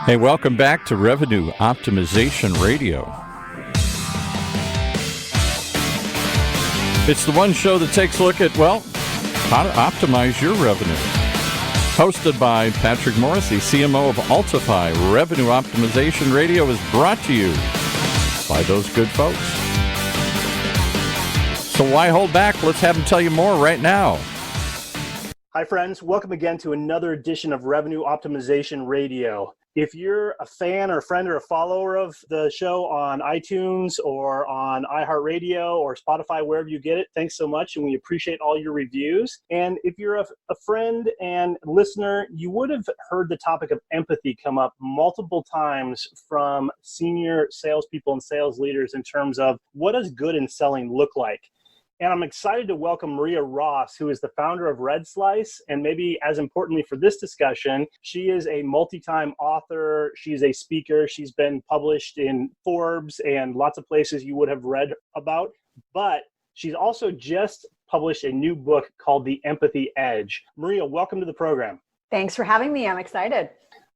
Hey, welcome back to Revenue Optimization Radio. It's the one show that takes a look at, well, how to optimize your revenue. Hosted by Patrick Morrissey, CMO of Altify. Revenue Optimization Radio is brought to you by those good folks. So why hold back? Let's have them tell you more right now. Hi, friends. Welcome again to another edition of Revenue Optimization Radio. If you're a fan or a friend or a follower of the show on iTunes or on iHeartRadio or Spotify, wherever you get it, thanks so much, and we appreciate all your reviews. And if you're a friend and listener, you would have heard the topic of empathy come up multiple times from senior salespeople and sales leaders in terms of what does good in selling look like? And I'm excited to welcome Maria Ross, who is the founder of Red Slice. And maybe as importantly for this discussion, she is a multi-time author. She's a speaker. She's been published in Forbes and lots of places you would have read about. But she's also just published a new book called The Empathy Edge. Maria, welcome to the program. Thanks for having me. I'm excited.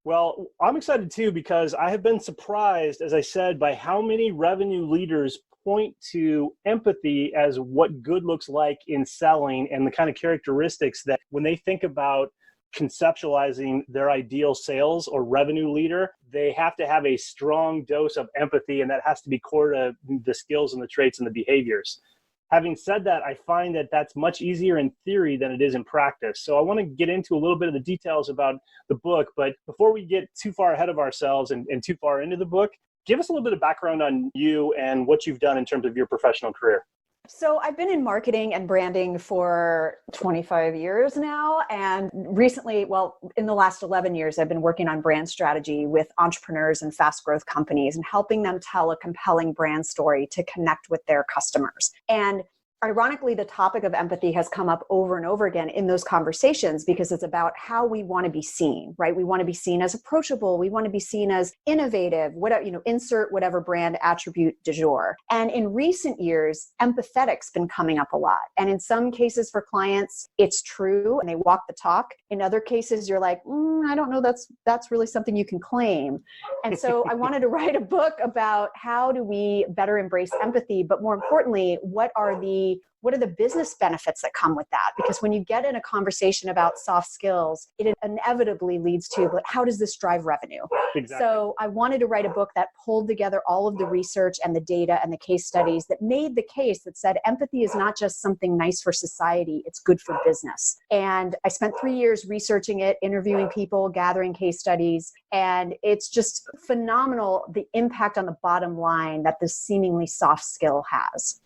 Well, I'm excited too, because I have been surprised, as I said, by how many revenue leaders point to empathy as what good looks like in selling and the kind of characteristics that when they think about conceptualizing their ideal sales or revenue leader, they have to have a strong dose of empathy, and that has to be core to the skills and the traits and the behaviors. Having said that, I find that that's much easier in theory than it is in practice. So I want to get into a little bit of the details about the book, but before we get too far ahead of ourselves and too far into the book, give us a little bit of background on you and what you've done in terms of your professional career. So I've been in marketing and branding for 25 years now. And recently, well, in the last 11 years, I've been working on brand strategy with entrepreneurs and fast growth companies and helping them tell a compelling brand story to connect with their customers. And ironically, the topic of empathy has come up over and over again in those conversations because it's about how we want to be seen, right? We want to be seen as approachable. We want to be seen as innovative, whatever, insert whatever brand attribute du jour. And in recent years, empathetic's been coming up a lot. And in some cases for clients, it's true and they walk the talk. In other cases, you're like, I don't know, that's really something you can claim. And so I wanted to write a book about how do we better embrace empathy, but more importantly, what are the business benefits that come with that? Because when you get in a conversation about soft skills, it inevitably leads to, but how does this drive revenue? Exactly. So I wanted to write a book that pulled together all of the research and the data and the case studies that made the case that said empathy is not just something nice for society, it's good for business. And I spent 3 years researching it, interviewing people, gathering case studies, and it's just phenomenal the impact on the bottom line that this seemingly soft skill has.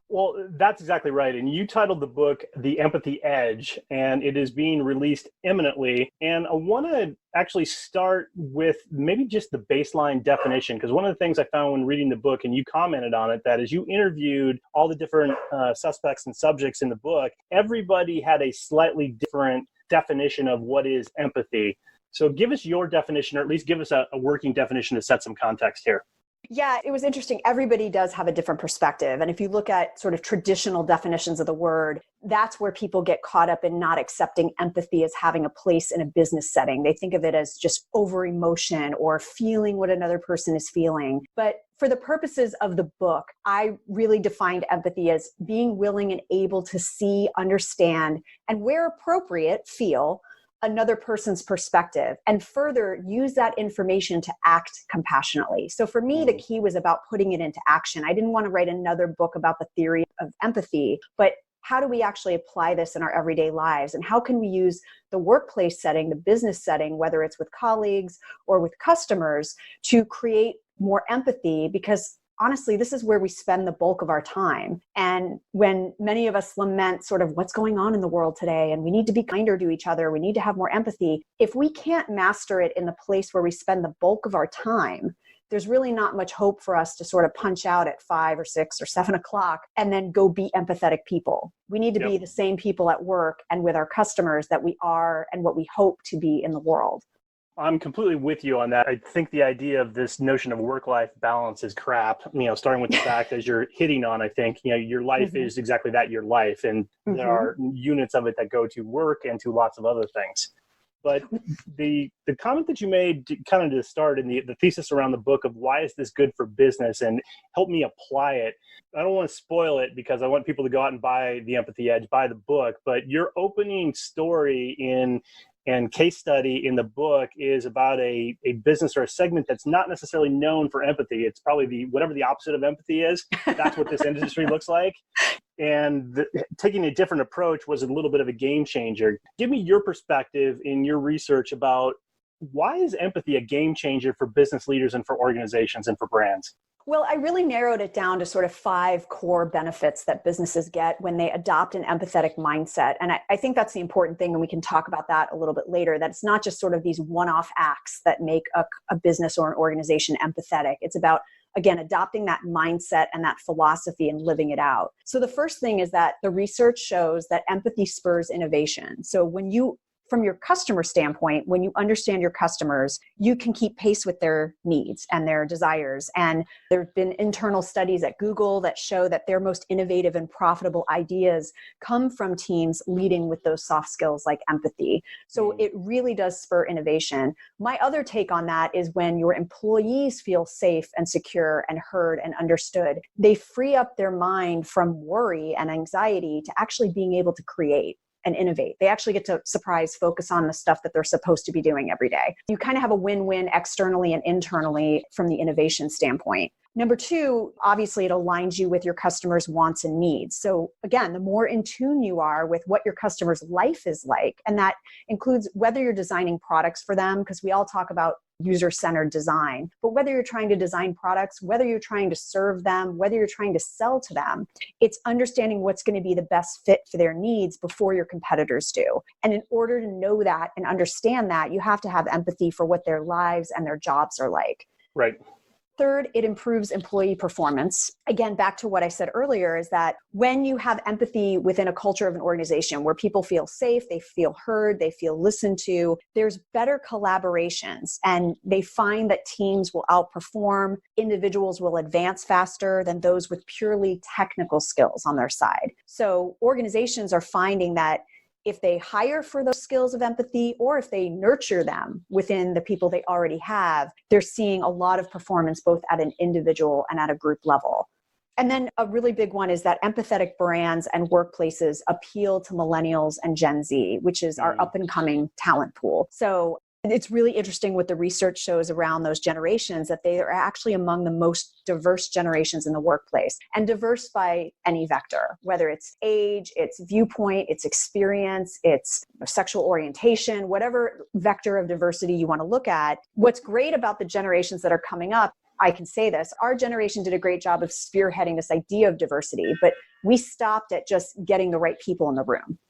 Well, that's exactly right. And you titled the book The Empathy Edge, and it is being released imminently. And I want to actually start with maybe just the baseline definition, because one of the things I found when reading the book, and you commented on it, that as you interviewed all the different suspects and subjects in the book, everybody had a slightly different definition of what is empathy. So give us your definition, or at least give us a working definition to set some context here. Yeah, it was interesting. Everybody does have a different perspective. And if you look at sort of traditional definitions of the word, that's where people get caught up in not accepting empathy as having a place in a business setting. They think of it as just over emotion or feeling what another person is feeling. But for the purposes of the book, I really defined empathy as being willing and able to see, understand, and where appropriate, feel another person's perspective, and further use that information to act compassionately. So for me, the key was about putting it into action. I didn't want to write another book about the theory of empathy, but how do we actually apply this in our everyday lives? And how can we use the workplace setting, the business setting, whether it's with colleagues or with customers, to create more empathy? Because honestly, this is where we spend the bulk of our time. And when many of us lament sort of what's going on in the world today, and we need to be kinder to each other, we need to have more empathy, if we can't master it in the place where we spend the bulk of our time, there's really not much hope for us to sort of punch out at 5 or 6 or 7 o'clock and then go be empathetic people. We need to be the same people at work and with our customers that we are and what we hope to be in the world. I'm completely with you on that. I think the idea of this notion of work-life balance is crap, starting with the fact as you're hitting on, I think, your life is exactly that, your life. And there are units of it that go to work and to lots of other things. But the comment that you made kind of to start in the thesis around the book of why is this good for business and help me apply it. I don't want to spoil it because I want people to go out and buy The Empathy Edge, buy the book. But your opening story and case study in the book is about a business or a segment that's not necessarily known for empathy. It's probably whatever the opposite of empathy is. That's what this industry looks like. And taking a different approach was a little bit of a game changer. Give me your perspective in your research about why is empathy a game changer for business leaders and for organizations and for brands? Well, I really narrowed it down to sort of 5 core benefits that businesses get when they adopt an empathetic mindset. And I think that's the important thing, and we can talk about that a little bit later, that it's not just sort of these one-off acts that make a business or an organization empathetic. It's about, again, adopting that mindset and that philosophy and living it out. So the first thing is that the research shows that empathy spurs innovation. So from your customer standpoint, when you understand your customers, you can keep pace with their needs and their desires. And there have been internal studies at Google that show that their most innovative and profitable ideas come from teams leading with those soft skills like empathy. So it really does spur innovation. My other take on that is when your employees feel safe and secure and heard and understood, they free up their mind from worry and anxiety to actually being able to create and innovate. They actually get to focus on the stuff that they're supposed to be doing every day. You kind of have a win-win externally and internally from the innovation standpoint. Number 2, obviously it aligns you with your customers' wants and needs. So again, the more in tune you are with what your customer's life is like, and that includes whether you're designing products for them, because we all talk about user-centered design, but whether you're trying to design products, whether you're trying to serve them, whether you're trying to sell to them, it's understanding what's going to be the best fit for their needs before your competitors do. And in order to know that and understand that, you have to have empathy for what their lives and their jobs are like. Right. Third, it improves employee performance. Again, back to what I said earlier, is that when you have empathy within a culture of an organization where people feel safe, they feel heard, they feel listened to, there's better collaborations, and they find that teams will outperform, individuals will advance faster than those with purely technical skills on their side. So organizations are finding that if they hire for those skills of empathy, or if they nurture them within the people they already have, they're seeing a lot of performance both at an individual and at a group level. And then a really big one is that empathetic brands and workplaces appeal to millennials and Gen Z, which is our up and coming talent pool. So it's really interesting what the research shows around those generations, that they are actually among the most diverse generations in the workplace, and diverse by any vector, whether it's age, it's viewpoint, it's experience, it's sexual orientation, whatever vector of diversity you want to look at. What's great about the generations that are coming up, I can say this, our generation did a great job of spearheading this idea of diversity, but we stopped at just getting the right people in the room.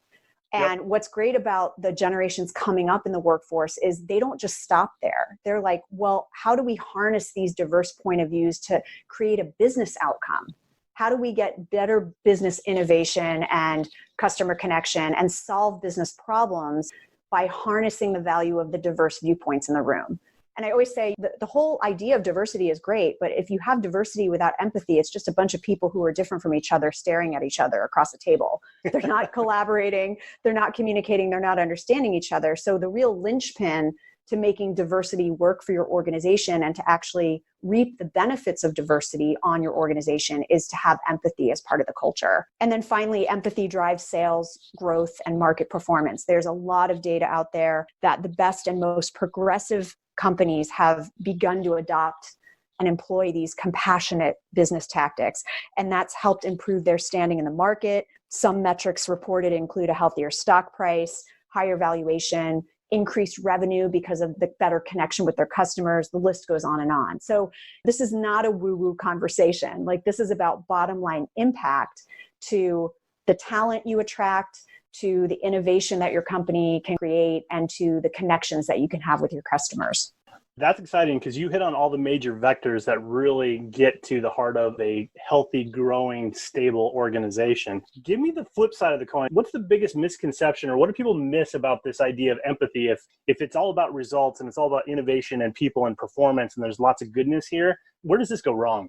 And what's great about the generations coming up in the workforce is they don't just stop there. They're like, well, how do we harness these diverse point of views to create a business outcome? How do we get better business innovation and customer connection and solve business problems by harnessing the value of the diverse viewpoints in the room? And I always say the whole idea of diversity is great, but if you have diversity without empathy, it's just a bunch of people who are different from each other staring at each other across a table. They're not collaborating, they're not communicating, they're not understanding each other. So the real linchpin to making diversity work for your organization and to actually reap the benefits of diversity on your organization is to have empathy as part of the culture. And then finally, empathy drives sales, growth, and market performance. There's a lot of data out there that the best and most progressive companies have begun to adopt and employ these compassionate business tactics. And that's helped improve their standing in the market. Some metrics reported include a healthier stock price, higher valuation, increased revenue because of the better connection with their customers. The list goes on and on. So this is not a woo-woo conversation. Like, this is about bottom line impact to the talent you attract, to the innovation that your company can create, and to the connections that you can have with your customers. That's exciting because you hit on all the major vectors that really get to the heart of a healthy, growing, stable organization. Give me the flip side of the coin. What's the biggest misconception, or what do people miss about this idea of empathy? If it's all about results and it's all about innovation and people and performance and there's lots of goodness here, where does this go wrong?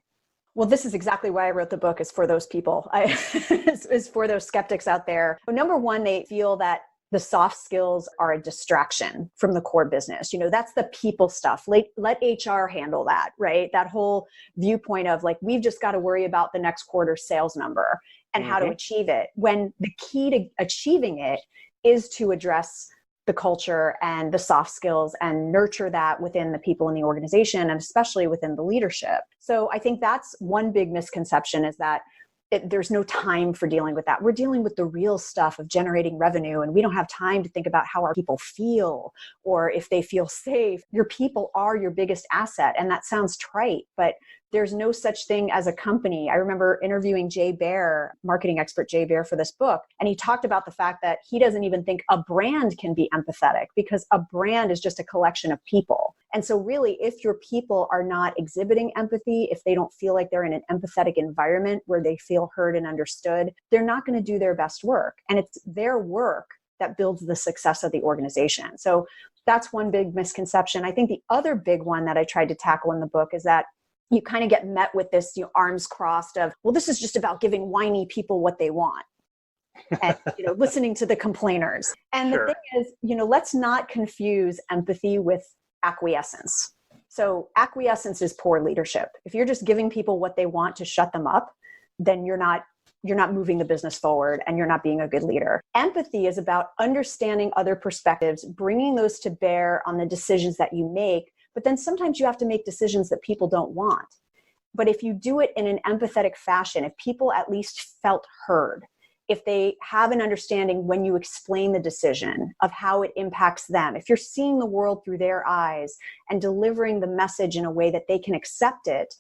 Well, this is exactly why I wrote the book, is for those people, is for those skeptics out there. Well, number one, they feel that the soft skills are a distraction from the core business. That's the people stuff. Let HR handle that, right? That whole viewpoint of like, we've just got to worry about the next quarter's sales number and how to achieve it, when the key to achieving it is to address the culture and the soft skills and nurture that within the people in the organization, and especially within the leadership. So I think that's one big misconception, is that there's no time for dealing with that. We're dealing with the real stuff of generating revenue, and we don't have time to think about how our people feel or if they feel safe. Your people are your biggest asset. And that sounds trite, but there's no such thing as a company. I remember interviewing Jay Baer, marketing expert Jay Baer, for this book. And he talked about the fact that he doesn't even think a brand can be empathetic, because a brand is just a collection of people. And so really, if your people are not exhibiting empathy, if they don't feel like they're in an empathetic environment where they feel heard and understood, they're not going to do their best work. And it's their work that builds the success of the organization. So that's one big misconception. I think the other big one that I tried to tackle in the book is that you kind of get met with this, arms crossed of, well, this is just about giving whiny people what they want. And, listening to the complainers. And the thing is, let's not confuse empathy with acquiescence. So acquiescence is poor leadership. If you're just giving people what they want to shut them up, then you're not moving the business forward, and you're not being a good leader. Empathy is about understanding other perspectives, bringing those to bear on the decisions that you make. But then sometimes you have to make decisions that people don't want. But if you do it in an empathetic fashion, if people at least felt heard, if they have an understanding when you explain the decision of how it impacts them, if you're seeing the world through their eyes and delivering the message in a way that they can accept it,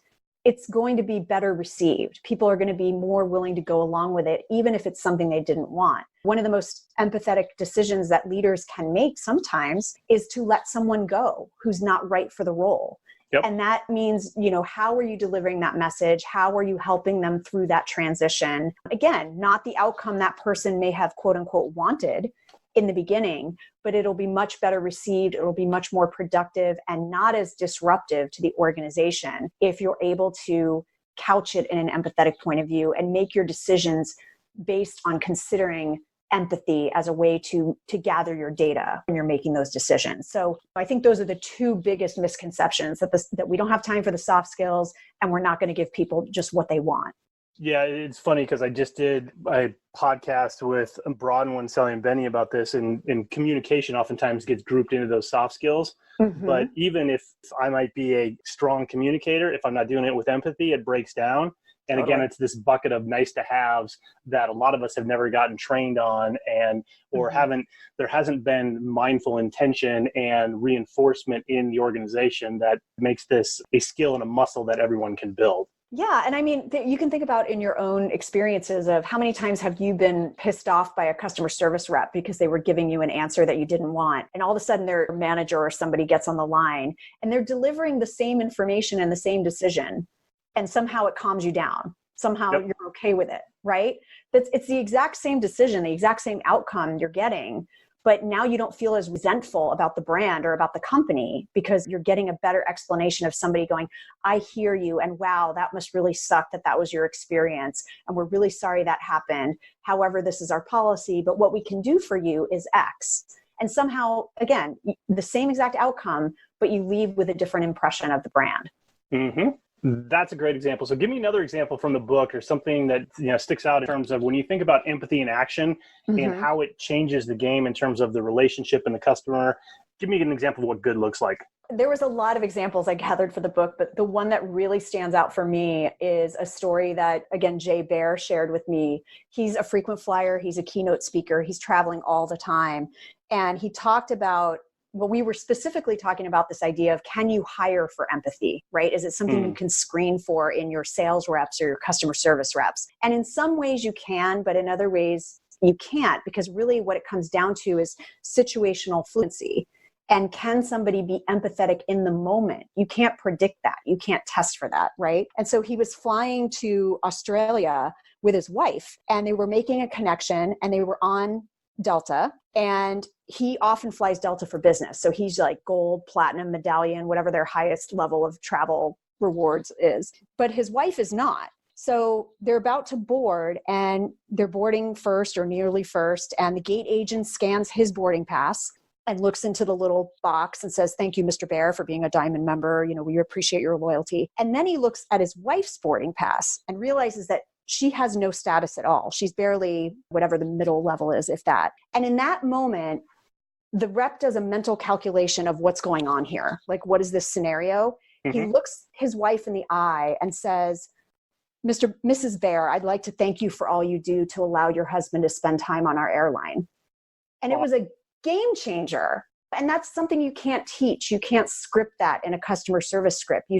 it's going to be better received. People are going to be more willing to go along with it, even if it's something they didn't want. One of the most empathetic decisions that leaders can make sometimes is to let someone go who's not right for the role. Yep. And that means, how are you delivering that message? How are you helping them through that transition? Again, not the outcome that person may have quote unquote wanted in the beginning, but it'll be much better received. It'll be much more productive and not as disruptive to the organization if you're able to couch it in an empathetic point of view and make your decisions based on considering empathy as a way to gather your data when you're making those decisions. So I think those are the two biggest misconceptions, that we don't have time for the soft skills, and we're not going to give people just what they want. Yeah, it's funny because I just did a podcast with Broadwin, Sally, and Benny about this, and communication oftentimes gets grouped into those soft skills. Mm-hmm. But even if I might be a strong communicator, if I'm not doing it with empathy, it breaks down. And again, it's this bucket of nice to haves that a lot of us have never gotten trained on, or there hasn't been mindful intention and reinforcement in the organization that makes this a skill and a muscle that everyone can build. Yeah. And I mean, you can think about in your own experiences of how many times have you been pissed off by a customer service rep because they were giving you an answer that you didn't want. And all of a sudden their manager or somebody gets on the line and they're delivering the same information and the same decision. And somehow it calms you down. Somehow you're okay with it, right? It's the exact same decision, the exact same outcome you're getting. But now you don't feel as resentful about the brand or about the company because you're getting a better explanation of somebody going, I hear you. And wow, that must really suck that was your experience. And we're really sorry that happened. However, this is our policy. But what we can do for you is X. And somehow, again, the same exact outcome, but you leave with a different impression of the brand. Mm-hmm. That's a great example. So give me another example from the book or something that sticks out in terms of when you think about empathy in action and how it changes the game in terms of the relationship and the customer. Give me an example of what good looks like. There was a lot of examples I gathered for the book, but the one that really stands out for me is a story that, again, Jay Baer shared with me. He's a frequent flyer. He's a keynote speaker. He's traveling all the time. And he talked about, well, we were specifically talking about this idea of, can you hire for empathy, right? Is it something you can screen for in your sales reps or your customer service reps? And in some ways you can, but in other ways you can't, because really what it comes down to is situational fluency. And can somebody be empathetic in the moment? You can't predict that. You can't test for that, right? And so he was flying to Australia with his wife, and they were making a connection, and they were on Delta, and he often flies Delta for business. So he's like gold, platinum, medallion, whatever their highest level of travel rewards is. But his wife is not. So they're about to board, and they're boarding first or nearly first, and the gate agent scans his boarding pass and looks into the little box and says, "Thank you, Mr. Bear, for being a Diamond member. We appreciate your loyalty." And then he looks at his wife's boarding pass and realizes that she has no status at all. She's barely whatever the middle level is, if that. And in that moment, the rep does a mental calculation of what's going on here. Like, what is this scenario? He looks his wife in the eye and says, Mrs. Bear, I'd like to thank you for all you do to allow your husband to spend time on our airline. And it was a game changer. And that's something you can't teach. You can't script that in a customer service script. You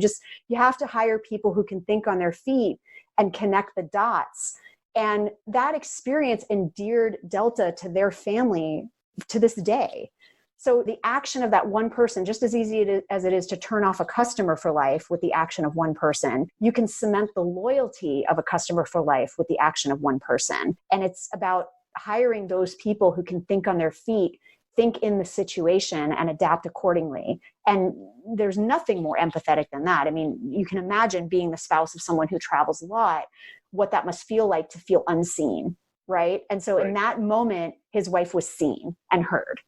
have to hire people who can think on their feet and connect the dots. And that experience endeared Delta to their family to this day. So the action of that one person, just as easy as it is to turn off a customer for life with the action of one person, you can cement the loyalty of a customer for life with the action of one person. And it's about hiring those people who can think on their feet, think in the situation, and adapt accordingly. And there's nothing more empathetic than that. I mean, you can imagine being the spouse of someone who travels a lot, what that must feel like to feel unseen, right? And so in that moment, his wife was seen and heard.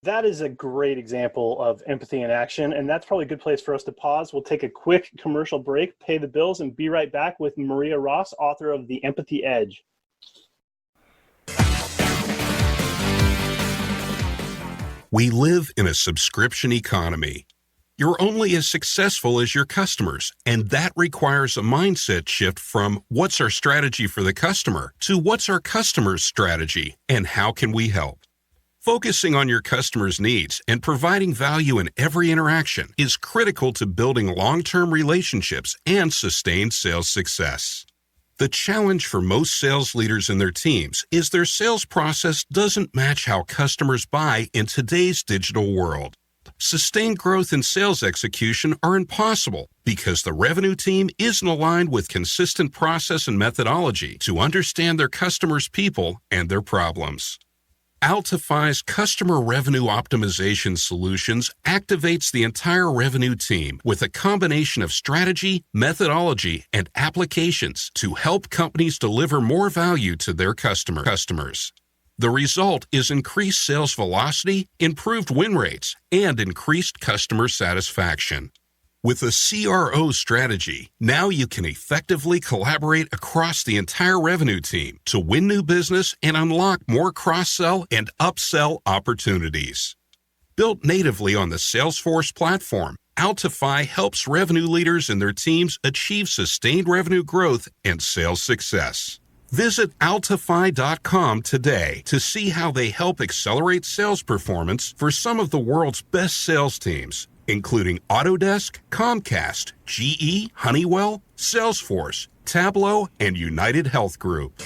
That is a great example of empathy in action, and that's probably a good place for us to pause. We'll take a quick commercial break, pay the bills, and be right back with Maria Ross, author of The Empathy Edge. We live in a subscription economy. You're only as successful as your customers, and that requires a mindset shift from what's our strategy for the customer to what's our customer's strategy and how can we help. Focusing on your customers' needs and providing value in every interaction is critical to building long-term relationships and sustained sales success. The challenge for most sales leaders and their teams is their sales process doesn't match how customers buy in today's digital world. Sustained growth and sales execution are impossible because the revenue team isn't aligned with consistent process and methodology to understand their customers' people and their problems. Altify's customer revenue optimization solutions activates the entire revenue team with a combination of strategy, methodology, and applications to help companies deliver more value to their customers. The result is increased sales velocity, improved win rates, and increased customer satisfaction. With a CRO strategy, now you can effectively collaborate across the entire revenue team to win new business and unlock more cross-sell and upsell opportunities. Built natively on the Salesforce platform, Altify helps revenue leaders and their teams achieve sustained revenue growth and sales success. Visit Altify.com today to see how they help accelerate sales performance for some of the world's best sales teams, including Autodesk, Comcast, GE, Honeywell, Salesforce, Tableau, and United Health Group.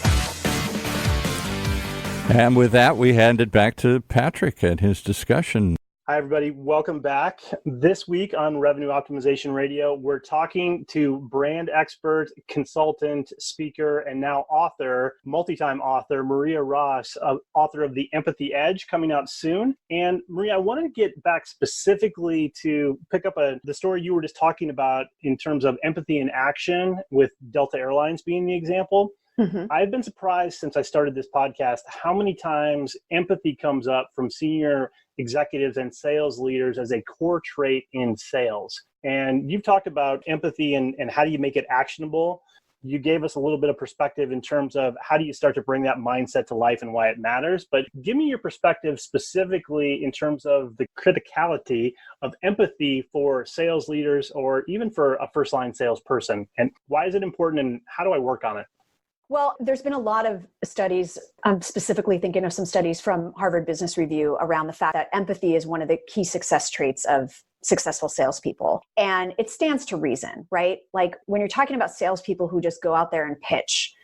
And with that, we hand it back to Patrick and his discussion. Hi, everybody. Welcome back. This week on Revenue Optimization Radio, we're talking to brand expert, consultant, speaker, and now author, multi-time author, Maria Ross, author of The Empathy Edge, coming out soon. And Maria, I wanted to get back specifically to pick up the story you were just talking about in terms of empathy in action, with Delta Airlines being the example. I've been surprised since I started this podcast how many times empathy comes up from senior executives and sales leaders as a core trait in sales. And you've talked about empathy and how do you make it actionable. You gave us a little bit of perspective in terms of how do you start to bring that mindset to life and why it matters. But give me your perspective specifically in terms of the criticality of empathy for sales leaders or even for a first-line salesperson. And why is it important and how do I work on it? Well, there's been a lot of studies, I'm specifically thinking of some studies from Harvard Business Review around the fact that empathy is one of the key success traits of successful salespeople. And it stands to reason, right? Like when you're talking about salespeople who just go out there and pitch,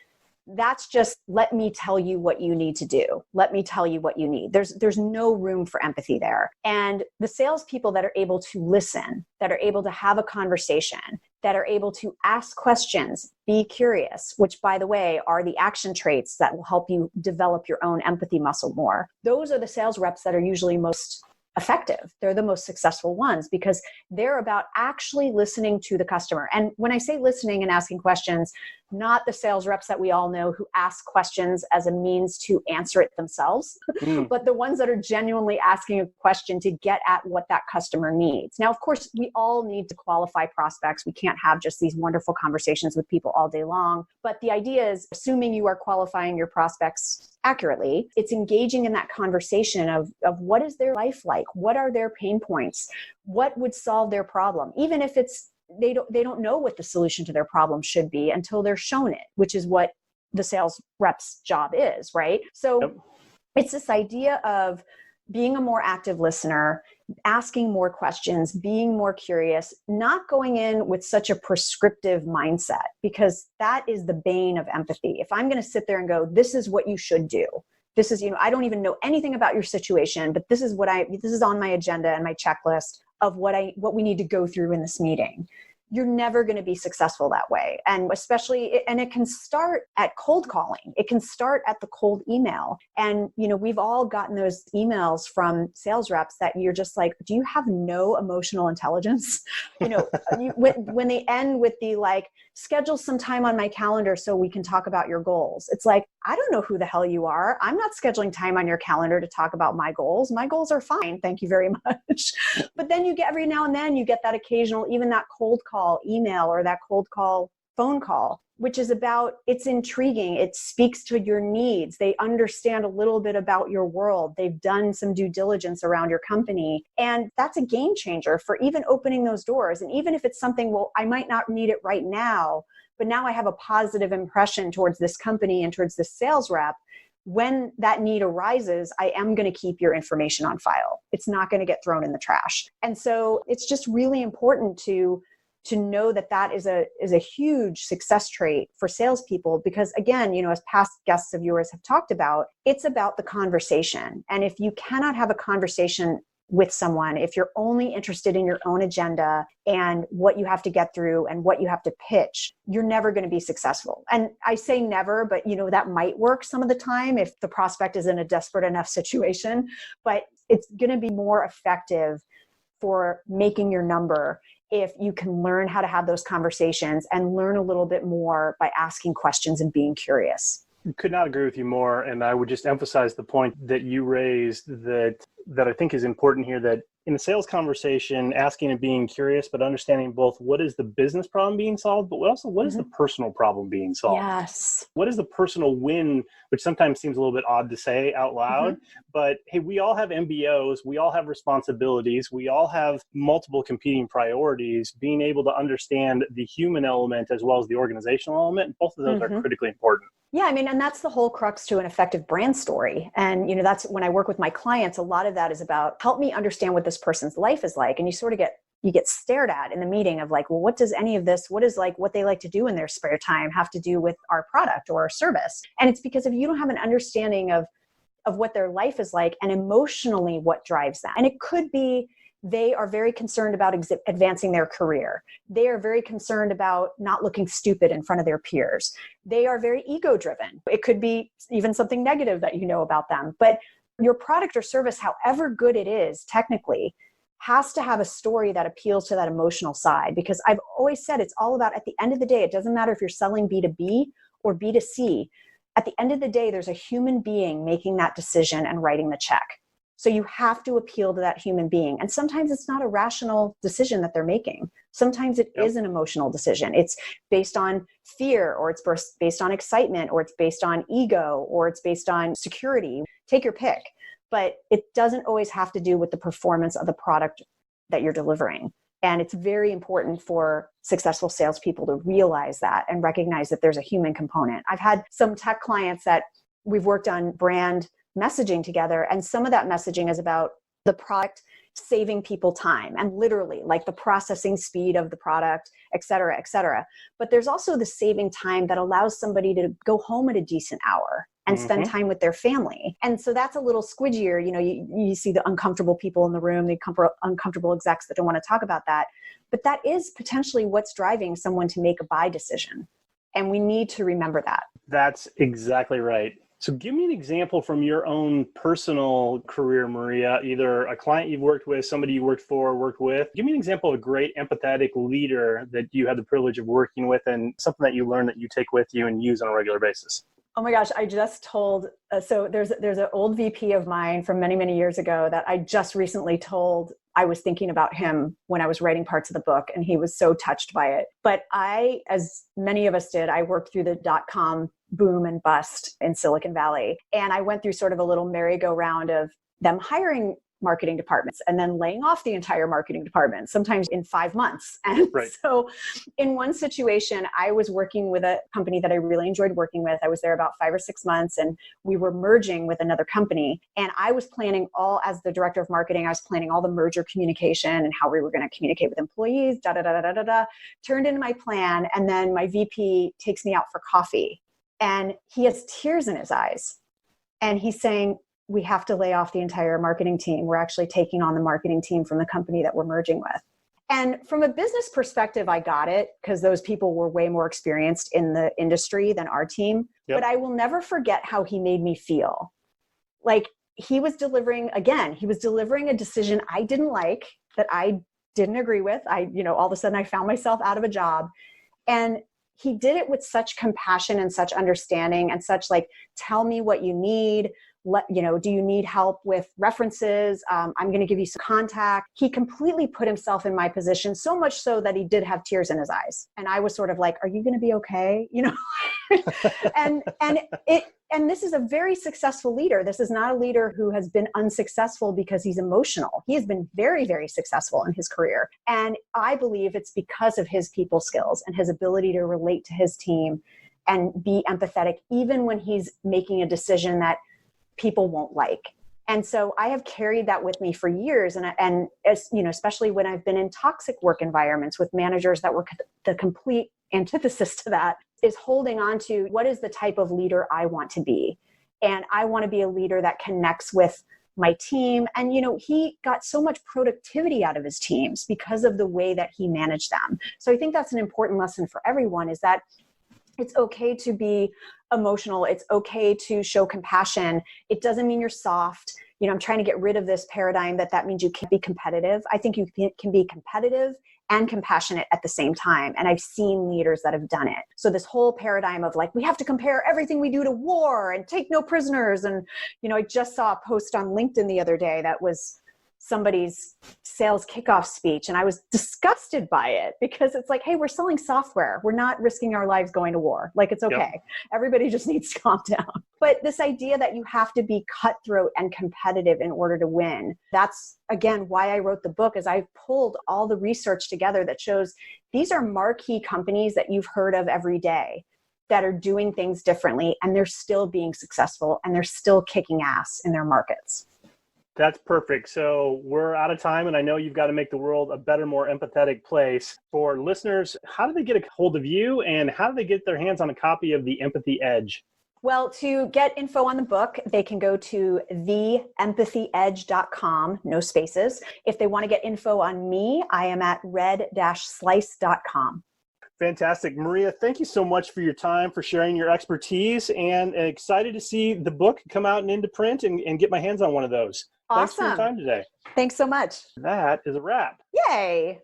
that's just, let me tell you what you need to do. Let me tell you what you need. There's no room for empathy there. And the salespeople that are able to listen, that are able to have a conversation, that are able to ask questions, be curious, which by the way, are the action traits that will help you develop your own empathy muscle more. Those are the sales reps that are usually most effective. They're the most successful ones because they're about actually listening to the customer. And when I say listening and asking questions, not the sales reps that we all know who ask questions as a means to answer it themselves, but the ones that are genuinely asking a question to get at what that customer needs. Now, of course, we all need to qualify prospects. We can't have just these wonderful conversations with people all day long. But the idea is, assuming you are qualifying your prospects accurately, it's engaging in that conversation of what is their life like? What are their pain points? What would solve their problem? Even if it's they don't know what the solution to their problem should be until they're shown it, which is what the sales rep's job is, right? So it's this idea of being a more active listener, asking more questions, being more curious, not going in with such a prescriptive mindset, because that is the bane of empathy. If I'm going to sit there and go, this is what you should do. This is, I don't even know anything about your situation, but this is on my agenda and my checklist of what we need to go through in this meeting. You're never going to be successful that way. And especially, and it can start at cold calling. It can start at the cold email. And, we've all gotten those emails from sales reps that you're just like, do you have no emotional intelligence? When they end with the schedule some time on my calendar so we can talk about your goals. It's like, I don't know who the hell you are. I'm not scheduling time on your calendar to talk about my goals. My goals are fine. Thank you very much. But then every now and then you get that occasional, even that cold call email or that cold call phone call, which is it's intriguing. It speaks to your needs. They understand a little bit about your world. They've done some due diligence around your company. And that's a game changer for even opening those doors. And even if it's something, I might not need it right now, but now I have a positive impression towards this company and towards this sales rep. When that need arises, I am going to keep your information on file. It's not going to get thrown in the trash. And so it's just really important to know that is a huge success trait for salespeople, because again, as past guests of yours have talked about, it's about the conversation. And if you cannot have a conversation with someone, if you're only interested in your own agenda and what you have to get through and what you have to pitch, you're never going to be successful. And I say never, but that might work some of the time if the prospect is in a desperate enough situation, but it's going to be more effective for making your number if you can learn how to have those conversations and learn a little bit more by asking questions and being curious. Could not agree with you more. And I would just emphasize the point that you raised that I think is important here, that in a sales conversation, asking and being curious, but understanding both what is the business problem being solved, but also what is the personal problem being solved? Yes. What is the personal win, which sometimes seems a little bit odd to say out loud, but hey, we all have MBOs, we all have responsibilities, we all have multiple competing priorities. Being able to understand the human element as well as the organizational element, both of those are critically important. Yeah, and that's the whole crux to an effective brand story. And, that's when I work with my clients, a lot of that is about help me understand what this person's life is like. And you sort of get stared at in the meeting of well, what does any of this, what they like to do in their spare time have to do with our product or our service? And it's because if you don't have an understanding of what their life is like and emotionally what drives them, and it could be they are very concerned about advancing their career. They are very concerned about not looking stupid in front of their peers. They are very ego-driven. It could be even something negative that about them. But your product or service, however good it is technically, has to have a story that appeals to that emotional side. Because I've always said it's all about, at the end of the day, it doesn't matter if you're selling B2B or B2C. At the end of the day, there's a human being making that decision and writing the check. So you have to appeal to that human being. And sometimes it's not a rational decision that they're making. Sometimes it is an emotional decision. It's based on fear, or it's based on excitement, or it's based on ego, or it's based on security. Take your pick. But it doesn't always have to do with the performance of the product that you're delivering. And it's very important for successful salespeople to realize that and recognize that there's a human component. I've had some tech clients that we've worked on brand messaging together, and some of that messaging is about the product saving people time, and literally the processing speed of the product, et cetera, et cetera. But there's also the saving time that allows somebody to go home at a decent hour and spend time with their family. And so that's a little squidgier. You see the uncomfortable people in the room, the uncomfortable execs that don't want to talk about that. But that is potentially what's driving someone to make a buy decision. And we need to remember that. That's exactly right. So give me an example from your own personal career, Maria, either a client you've worked with, somebody you worked for, worked with. Give me an example of a great empathetic leader that you had the privilege of working with and something that you learned that you take with you and use on a regular basis. Oh my gosh, I just told, so there's an old VP of mine from many, many years ago that I just recently told I was thinking about him when I was writing parts of the book, and he was so touched by it. But I, as many of us did, I worked through the .com boom and bust in Silicon Valley. And I went through sort of a little merry-go-round of them hiring marketing departments and then laying off the entire marketing department, sometimes in 5 months. And right. So in one situation, I was working with a company that I really enjoyed working with. I was there about 5 or 6 months, and we were merging with another company. And I was planning as the director of marketing, I was planning all the merger communication and how we were going to communicate with employees, turned into my plan. And then my VP takes me out for coffee, and he has tears in his eyes. And he's saying, we have to lay off the entire marketing team. We're actually taking on the marketing team from the company that we're merging with. And from a business perspective, I got it because those people were way more experienced in the industry than our team. Yep. But I will never forget how he made me feel. Like he was delivering a decision I didn't like, that I didn't agree with. All of a sudden I found myself out of a job. And he did it with such compassion and such understanding and such like, tell me what you need. Do you need help with references? I'm going to give you some contact. He completely put himself in my position, so much so that he did have tears in his eyes. And I was sort of like, are you going to be okay? And this is a very successful leader. This is not a leader who has been unsuccessful because he's emotional. He has been very, very successful in his career. And I believe it's because of his people skills and his ability to relate to his team and be empathetic, even when he's making a decision that people won't like. And so I have carried that with me for years. And as especially when I've been in toxic work environments with managers that were the complete antithesis to that, is holding on to what is the type of leader I want to be. And I want to be a leader that connects with my team. And, he got so much productivity out of his teams because of the way that he managed them. So I think that's an important lesson for everyone, is that it's okay to be emotional. It's okay to show compassion. It doesn't mean you're soft. I'm trying to get rid of this paradigm that means you can't be competitive. I think you can be competitive and compassionate at the same time. And I've seen leaders that have done it. So this whole paradigm of like, we have to compare everything we do to war and take no prisoners. And, I just saw a post on LinkedIn the other day that was somebody's sales kickoff speech. And I was disgusted by it because it's like, hey, we're selling software. We're not risking our lives going to war. Like, it's okay. Yep. Everybody just needs to calm down. But this idea that you have to be cutthroat and competitive in order to win, that's, again, why I wrote the book, is I pulled all the research together that shows these are marquee companies that you've heard of every day that are doing things differently, and they're still being successful, and they're still kicking ass in their markets. That's perfect. So we're out of time, and I know you've got to make the world a better, more empathetic place. For listeners, how do they get a hold of you, and how do they get their hands on a copy of The Empathy Edge? Well, to get info on the book, they can go to theempathyedge.com, no spaces. If they want to get info on me, I am at red-slice.com. Fantastic. Maria, thank you so much for your time, for sharing your expertise, and excited to see the book come out and into print and get my hands on one of those. Awesome. Thanks for your time today. Thanks so much. That is a wrap. Yay.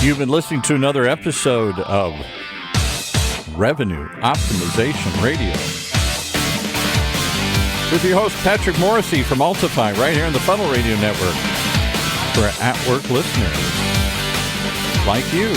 You've been listening to another episode of Revenue Optimization Radio with your host, Patrick Morrissey from Altify, right here on the Funnel Radio Network, for at-work listeners like you.